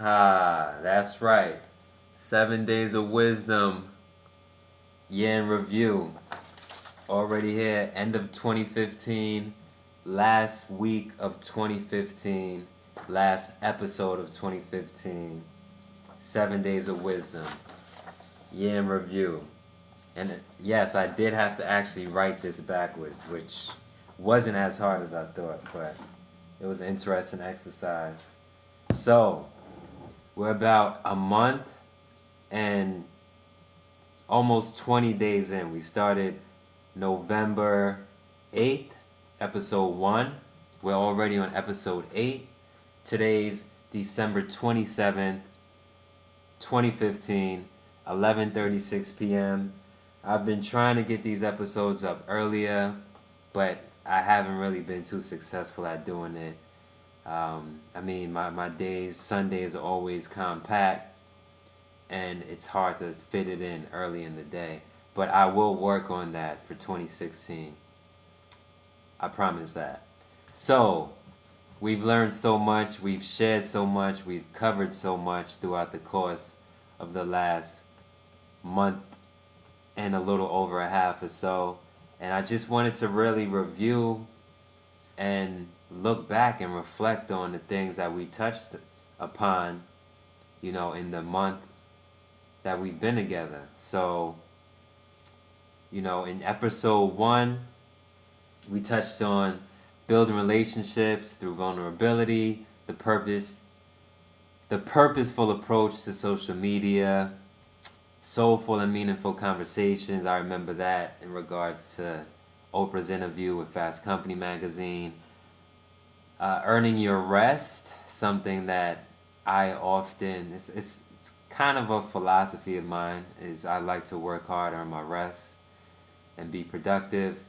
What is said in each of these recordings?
Ah, that's right. 7 days of wisdom. Year in review. Already here. End of 2015. Last week of 2015. Last episode of 2015. 7 days of wisdom. Year in review. And yes, I did have to actually write this backwards, which wasn't as hard as I thought, but it was an interesting exercise. So, we're about a month and almost 20 days in. We started November 8th, episode 1. We're already on episode 8. Today's December 27th, 2015, 11:36 p.m. I've been trying to get these episodes up earlier, but I haven't really been too successful at doing it. My days, Sundays are always compact, and it's hard to fit it in early in the day. But I will work on that for 2016. I promise that. So, we've learned so much, we've shared so much, we've covered so much throughout the course of the last month and a little over a half or so. And I just wanted to really review and look back and reflect on the things that we touched upon, in the month that we've been together. So, in episode 1, we touched on building relationships through vulnerability, the purposeful approach to social media, soulful and meaningful conversations. I remember that in regards to Oprah's interview with Fast Company magazine. Earning your rest, something that I often, it's kind of a philosophy of mine, is I like to work hard, earn my rest, and be productive,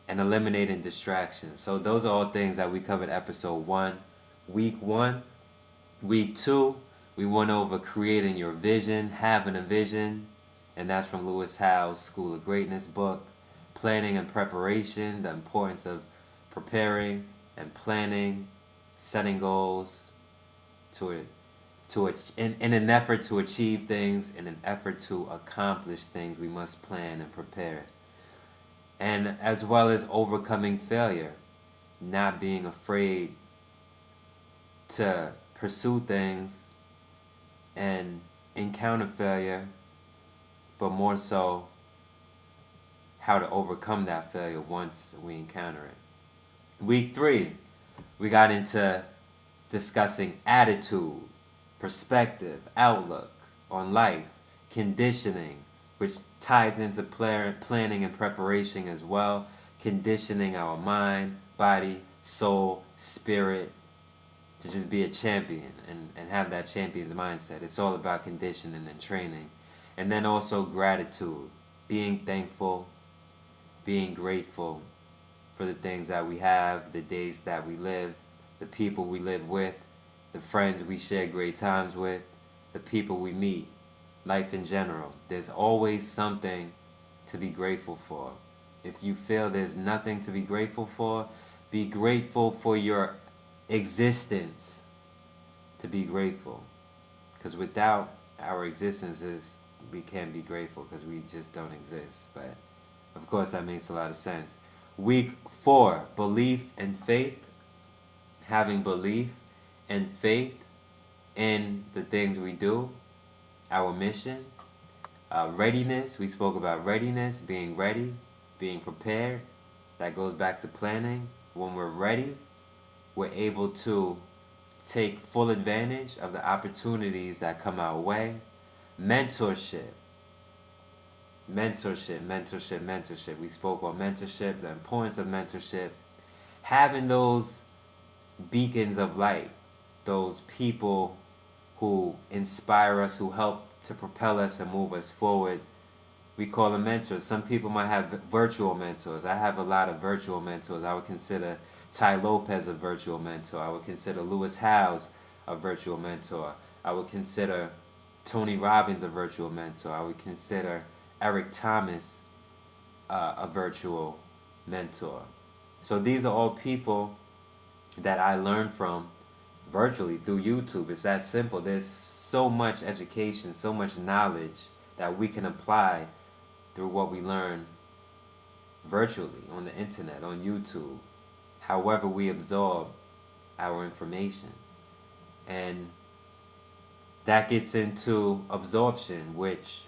and eliminating distractions. So those are all things that we covered episode 1. Week 1. Week 2, we went over creating your vision, having a vision, and that's from Lewis Howes' School of Greatness book. Planning and preparation, the importance of preparing and planning, setting goals in an effort to achieve things, in an effort to accomplish things, we must plan and prepare. And as well as overcoming failure, not being afraid to pursue things and encounter failure, but more so how to overcome that failure once we encounter it. Week 3, we got into discussing attitude, perspective, outlook on life, conditioning, which ties into planning and preparation as well, conditioning our mind, body, soul, spirit, to just be a champion and have that champion's mindset. It's all about conditioning and training. And then also gratitude, being thankful, being grateful for the things that we have, the days that we live, the people we live with, the friends we share great times with, the people we meet, life in general. There's always something to be grateful for. If you feel there's nothing to be grateful for, be grateful for your existence to be grateful. Because without our existences, we can't be grateful because we just don't exist. But of course that makes a lot of sense. Week 4, belief and faith. Having belief and faith in the things we do, our mission. Readiness, we spoke about readiness, being ready, being prepared. That goes back to planning. When we're ready, we're able to take full advantage of the opportunities that come our way. Mentorship. We spoke on mentorship, the importance of mentorship. Having those beacons of light, those people who inspire us, who help to propel us and move us forward. We call them mentors. Some people might have virtual mentors. I have a lot of virtual mentors. I would consider Ty Lopez a virtual mentor. I would consider Lewis Howes a virtual mentor. I would consider Tony Robbins a virtual mentor. I would consider Eric Thomas a virtual mentor. So these are all people that I learned from virtually through YouTube. It's that simple. There's so much education, so much knowledge that we can apply through what we learn virtually on the internet, on YouTube, however we absorb our information. And that gets into absorption, which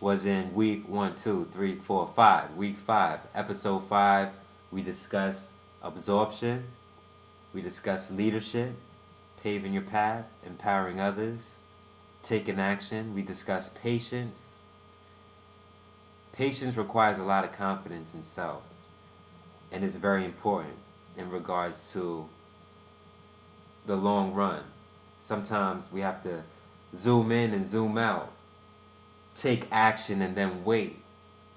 was in week 1, 2, 3, 4, 5. Week 5, episode 5, we discussed absorption. We discussed leadership, paving your path, empowering others, taking action. We discussed patience. Patience requires a lot of confidence in self, and it's very important in regards to the long run. Sometimes we have to zoom in and zoom out, take action, and then wait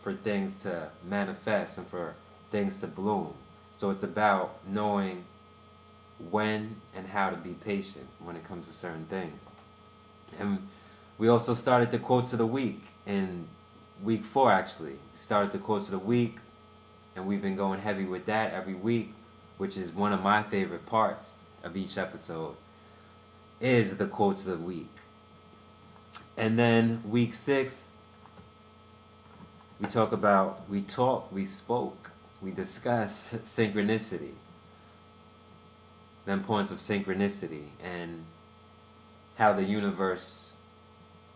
for things to manifest and for things to bloom. So it's about knowing when and how to be patient when it comes to certain things. And we also started the quotes of the week in week 4, actually. We started the quotes of the week, and we've been going heavy with that every week, which is one of my favorite parts of each episode, is the quotes of the week. And then week 6, we spoke, we discussed synchronicity, the importance of synchronicity, and how the universe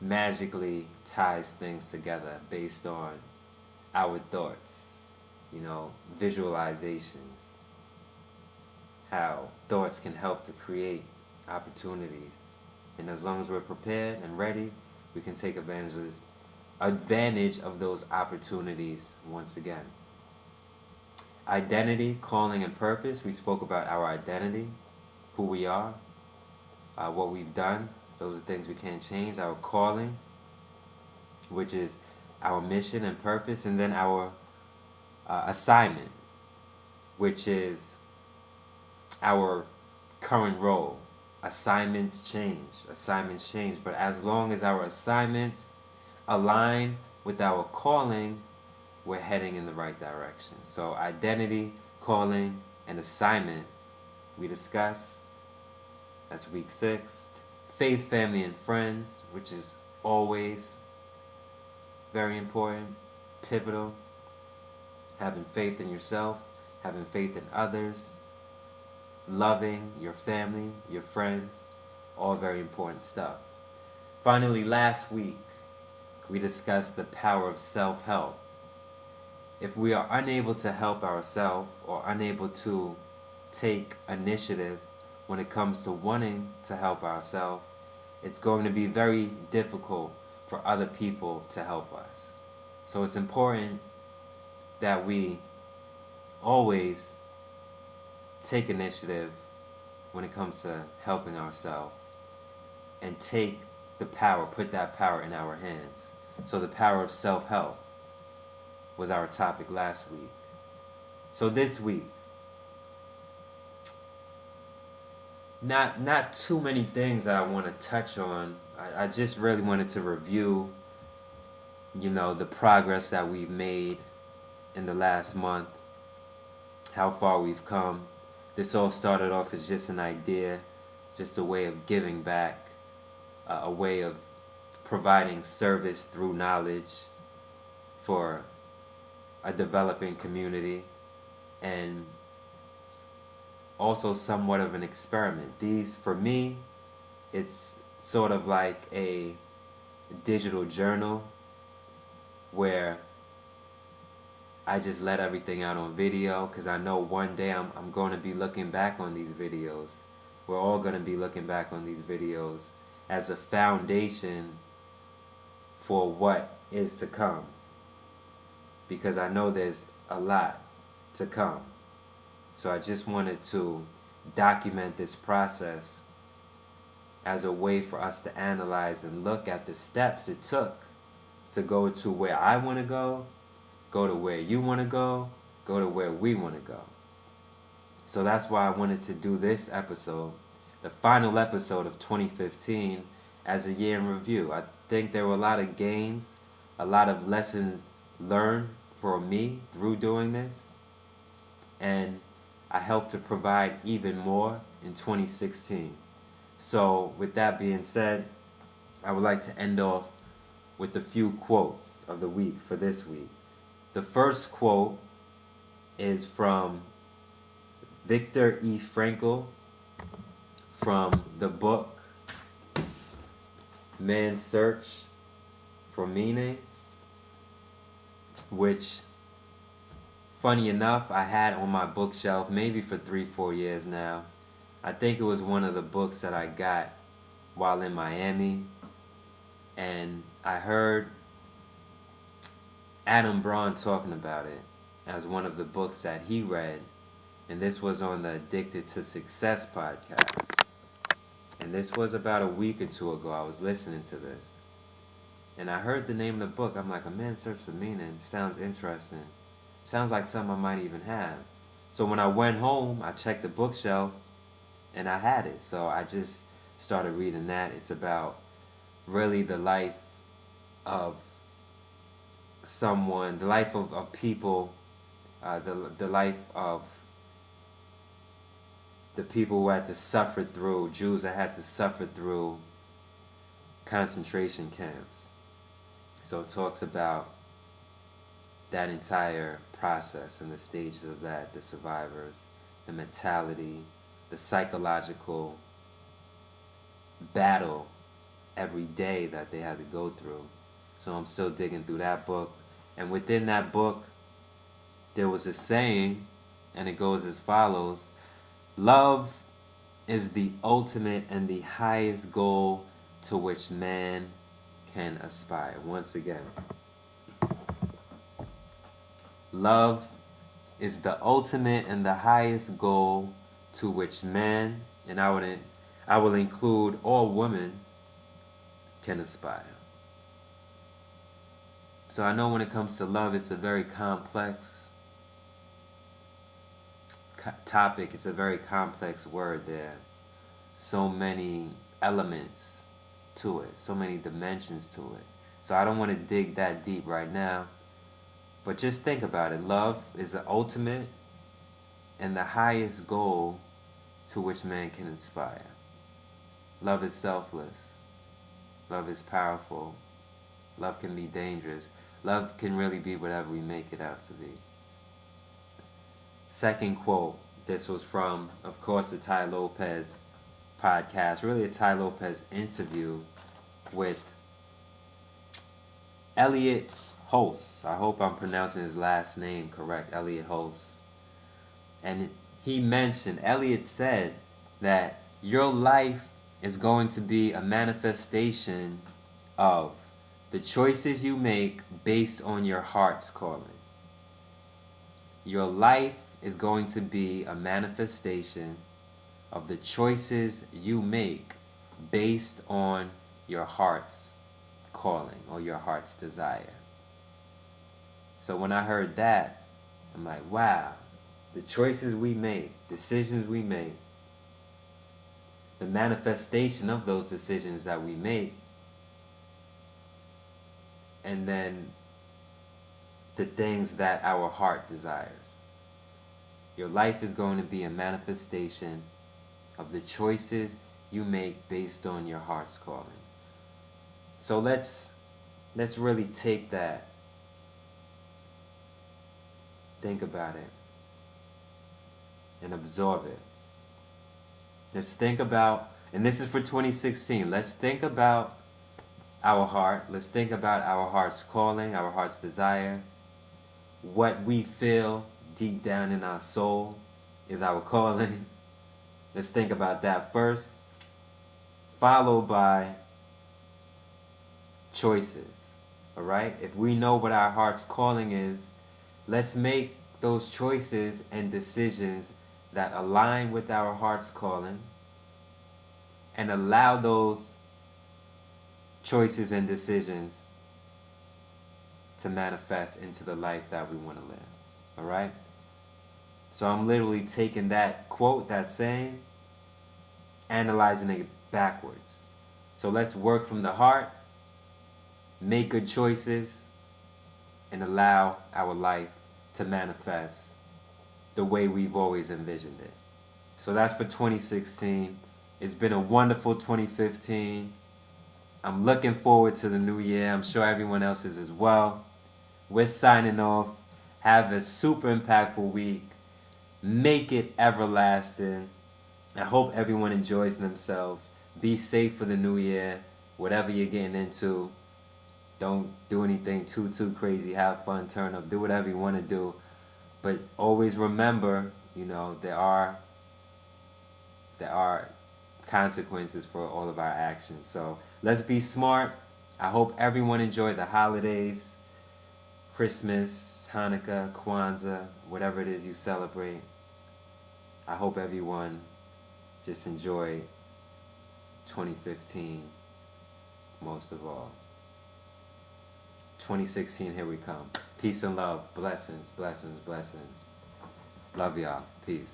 magically ties things together based on our thoughts, visualizations, how thoughts can help to create opportunities. And as long as we're prepared and ready, we can take advantage of those opportunities once again. Identity, calling, and purpose. We spoke about our identity, who we are, what we've done. Those are things we can't change. Our calling, which is our mission and purpose. And then our assignment, which is our current role. Assignments change. But as long as our assignments align with our calling, we're heading in the right direction. So identity, calling, and assignment we discuss. That's week 6. Faith, family, and friends, which is always very important, pivotal. Having faith in yourself, having faith in others, loving your family, your friends, all very important stuff. Finally, last week, we discussed the power of self-help. If we are unable to help ourselves or unable to take initiative when it comes to wanting to help ourselves, it's going to be very difficult for other people to help us. So it's important that we always take initiative when it comes to helping ourselves and take the power, put that power in our hands. So the power of self-help was our topic last week. So this week, not too many things that I want to touch on. I just really wanted to review, the progress that we've made in the last month, how far we've come. This all started off as just an idea, just a way of giving back, a way of providing service through knowledge for a developing community, and also somewhat of an experiment. These, for me, it's sort of like a digital journal where I just let everything out on video, because I know one day I'm going to be looking back on these videos. We're all going to be looking back on these videos as a foundation for what is to come, because I know there's a lot to come. So I just wanted to document this process as a way for us to analyze and look at the steps it took to go to where I want to go to where you want to go to where we want to go. So that's why I wanted to do this episode, the final episode of 2015, as a year in review. I think there were a lot of gains, a lot of lessons learned for me through doing this, and I hope to provide even more in 2016. So with that being said, I would like to end off with a few quotes of the week for this week. The first quote is from Viktor E. Frankl from the book Man's Search for Meaning, which, funny enough, I had on my bookshelf maybe for 3-4 years now. I think it was one of the books that I got while in Miami, and I heard Adam Braun talking about it as one of the books that he read, and this was on the Addicted to Success podcast. And this was about a week or two ago. I was listening to this, and I heard the name of the book. I'm like, A Man's Search for Meaning. Sounds interesting. Sounds like something I might even have. So when I went home, I checked the bookshelf, and I had it. So I just started reading that. It's about really the life of someone, the life of people, the life of the people who had to suffer through, Jews that had to suffer through concentration camps. So it talks about that entire process and the stages of that, the survivors, the mentality, the psychological battle every day that they had to go through. So I'm still digging through that book. And within that book, there was a saying, and it goes as follows: love is the ultimate and the highest goal to which man can aspire. Once again, love is the ultimate and the highest goal to which man, and I will include all women, can aspire. So I know when it comes to love, it's a very complex topic. It's a very complex word. There so many elements to it, so many dimensions to it. So I don't want to dig that deep right now, but just think about it. Love is the ultimate and the highest goal to which man can aspire. Love is selfless. Love is powerful. Love can be dangerous. Love can really be whatever we make it out to be. Second quote, this was from, of course, the Ty Lopez podcast, really a Ty Lopez interview with Elliot Hulse. I hope I'm pronouncing his last name correct, Elliot Hulse. And Elliot said that your life is going to be a manifestation of the choices you make based on your heart's calling. Your life is going to be a manifestation of the choices you make based on your heart's calling or your heart's desire. So when I heard that, I'm like, wow, the choices we make, decisions we make, the manifestation of those decisions that we make, and then the things that our heart desires. Your life is going to be a manifestation of the choices you make based on your heart's calling. So let's really take that, think about it, and absorb it. Let's think about, and this is for 2016, let's think about our heart. Let's think about our heart's calling, our heart's desire. What we feel deep down in our soul is our calling. Let's think about that first, followed by choices. All right? If we know what our heart's calling is, let's make those choices and decisions that align with our heart's calling, and allow those choices and decisions to manifest into the life that we want to live. All right? So I'm literally taking that quote, that saying, analyzing it backwards. So let's work from the heart, make good choices, and allow our life to manifest the way we've always envisioned it. So that's for 2016. It's been a wonderful 2015. I'm looking forward to the new year. I'm sure everyone else is as well. We're signing off. Have a super impactful week. Make it everlasting. I hope everyone enjoys themselves. Be safe for the new year. Whatever you're getting into, don't do anything too crazy. Have fun, turn up, do whatever you want to do. But always remember, there are consequences for all of our actions. So let's be smart. I hope everyone enjoyed the holidays, Christmas, Hanukkah, Kwanzaa, whatever it is you celebrate. I hope everyone just enjoy 2015 most of all. 2016, here we come. Peace and love. Blessings, blessings, blessings. Love y'all. Peace.